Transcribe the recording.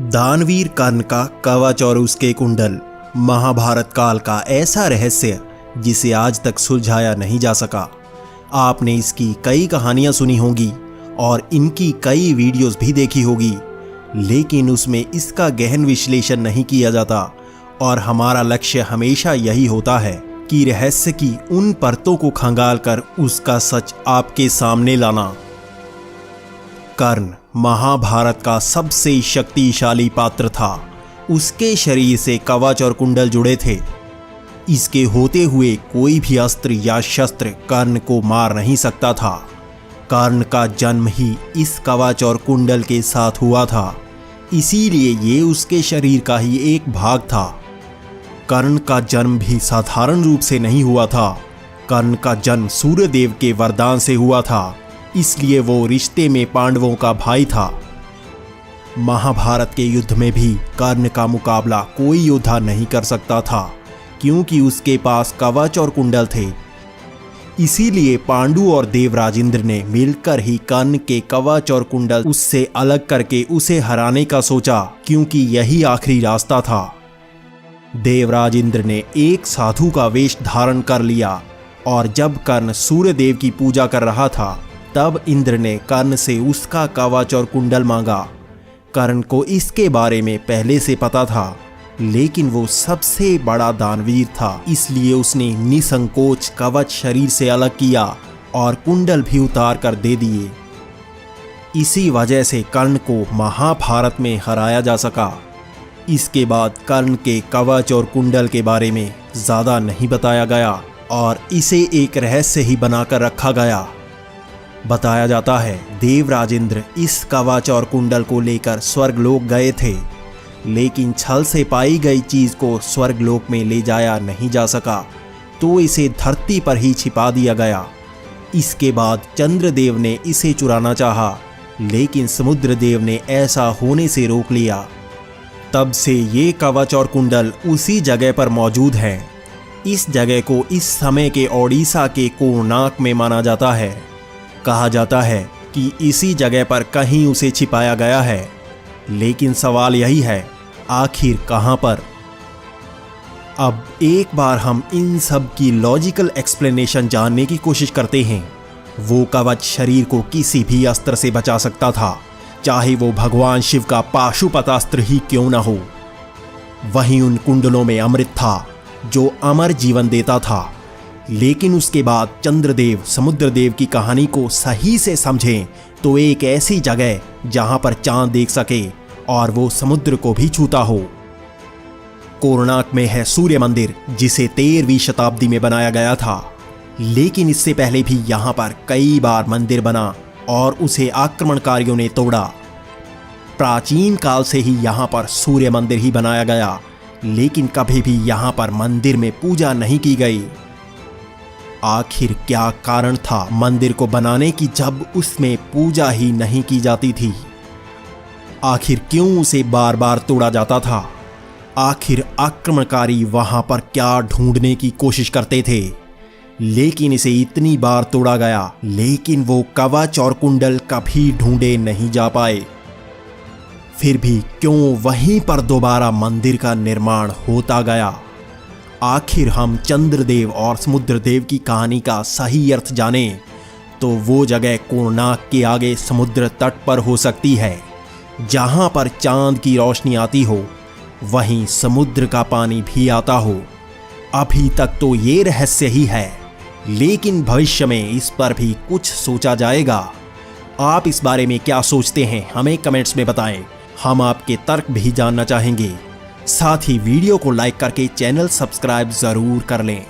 दानवीर कर्ण का कवच और उसके कुंडल महाभारत काल का ऐसा रहस्य जिसे आज तक सुलझाया नहीं जा सका। आपने इसकी कई कहानियां सुनी होंगी और इनकी कई वीडियोस भी देखी होगी, लेकिन उसमें इसका गहन विश्लेषण नहीं किया जाता और हमारा लक्ष्य हमेशा यही होता है कि रहस्य की उन परतों को खंगालकर उसका सच आपके सामने लाना। कर्ण महाभारत का सबसे शक्तिशाली पात्र था। उसके शरीर से कवच और कुंडल जुड़े थे। इसके होते हुए कोई भी अस्त्र या शस्त्र कर्ण को मार नहीं सकता था। कर्ण का जन्म ही इस कवच और कुंडल के साथ हुआ था, इसीलिए ये उसके शरीर का ही एक भाग था। कर्ण का जन्म भी साधारण रूप से नहीं हुआ था। कर्ण का जन्म सूर्यदेव के वरदान से हुआ था, इसलिए वो रिश्ते में पांडवों का भाई था। महाभारत के युद्ध में भी कर्ण का मुकाबला कोई योद्धा नहीं कर सकता था, क्योंकि उसके पास कवच और कुंडल थे। इसीलिए पांडु और देवराज इंद्र ने मिलकर ही कर्ण के कवच और कुंडल उससे अलग करके उसे हराने का सोचा, क्योंकि यही आखिरी रास्ता था। देवराज इंद्र ने एक साधु का वेश धारण कर लिया और जब कर्ण सूर्यदेव की पूजा कर रहा था, तब इंद्र ने कर्ण से उसका कवच और कुंडल मांगा। कर्ण को इसके बारे में पहले से पता था, लेकिन वो सबसे बड़ा दानवीर था, इसलिए उसने निसंकोच कवच शरीर से अलग किया और कुंडल भी उतार कर दे दिए। इसी वजह से कर्ण को महाभारत में हराया जा सका। इसके बाद कर्ण के कवच और कुंडल के बारे में ज़्यादा नहीं बताया गया और इसे एक रहस्य ही बनाकर रखा गया। बताया जाता है देवराज इंद्र इस कवच और कुंडल को लेकर स्वर्गलोक गए थे, लेकिन छल से पाई गई चीज को स्वर्गलोक में ले जाया नहीं जा सका, तो इसे धरती पर ही छिपा दिया गया। इसके बाद चंद्रदेव ने इसे चुराना चाहा, लेकिन समुद्रदेव ने ऐसा होने से रोक लिया। तब से ये कवच और कुंडल उसी जगह पर मौजूद हैं। इस जगह को इस समय के ओडिशा के कोणार्क में माना जाता है। कहा जाता है कि इसी जगह पर कहीं उसे छिपाया गया है, लेकिन सवाल यही है, आखिर कहां पर? अब एक बार हम इन सब की लॉजिकल एक्सप्लेनेशन जानने की कोशिश करते हैं। वो कवच शरीर को किसी भी अस्त्र से बचा सकता था, चाहे वो भगवान शिव का पाशुपतास्त्र ही क्यों न हो। वहीं उन कुंडलों में अमृत था, जो अमर जीवन देता था। लेकिन उसके बाद चंद्रदेव समुद्रदेव की कहानी को सही से समझें तो एक ऐसी जगह जहां पर चांद देख सके और वो समुद्र को भी छूता हो। कोणार्क में है सूर्य मंदिर, जिसे 13वीं शताब्दी में बनाया गया था, लेकिन इससे पहले भी यहां पर कई बार मंदिर बना और उसे आक्रमणकारियों ने तोड़ा। प्राचीन काल से ही यहां पर सूर्य मंदिर ही बनाया गया, लेकिन कभी भी यहां पर मंदिर में पूजा नहीं की गई। आखिर क्या कारण था मंदिर को बनाने की जब उसमें पूजा ही नहीं की जाती थी? आखिर क्यों उसे बार बार तोड़ा जाता था? आखिर आक्रमणकारी वहां पर क्या ढूंढने की कोशिश करते थे? लेकिन इसे इतनी बार तोड़ा गया, लेकिन वो कवच और कुंडल कभी ढूंढे नहीं जा पाए। फिर भी क्यों वहीं पर दोबारा मंदिर का निर्माण होता गया? आखिर हम चंद्रदेव और समुद्रदेव की कहानी का सही अर्थ जानें तो वो जगह कोणार्क के आगे समुद्र तट पर हो सकती है, जहां पर चांद की रोशनी आती हो, वहीं समुद्र का पानी भी आता हो। अभी तक तो ये रहस्य ही है, लेकिन भविष्य में इस पर भी कुछ सोचा जाएगा। आप इस बारे में क्या सोचते हैं, हमें कमेंट्स में बताएं। हम आपके तर्क भी जानना चाहेंगे। साथ ही वीडियो को लाइक करके चैनल सब्सक्राइब जरूर कर लें।